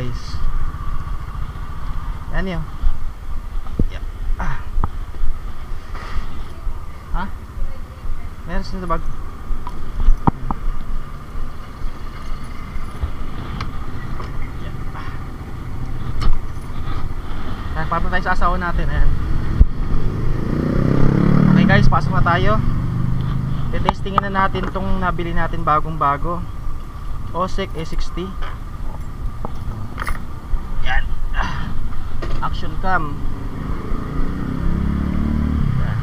guys. Yan yun. Yeah. Ha? Meron sa bag. Yan, para tayo sa asawa natin. Ayan. Okay guys, pasok na tayo. Testingin na natin tong nabili natin bagong bago, OSEC A60. Yan. Action cam. Yan.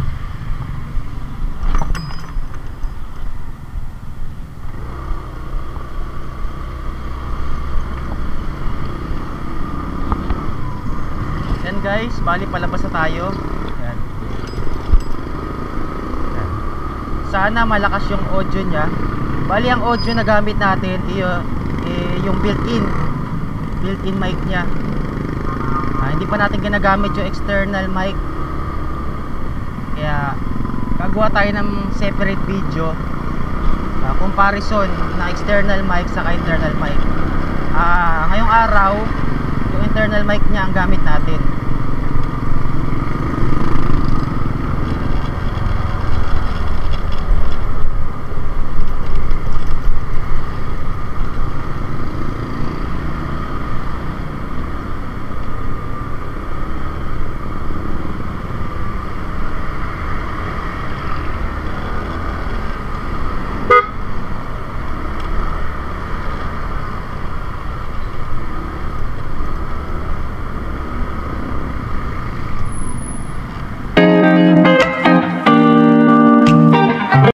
Yan guys, bali palabas na tayo. Yan. Yan. Sana malakas yung audio nya. Bali ang audio na gamit natin yung built-in mic nya. Hindi pa natin ginagamit yung external mic, kaya gagawa tayo ng separate video comparison na external mic sa internal mic. Ngayong araw yung internal mic nya ang gamit natin.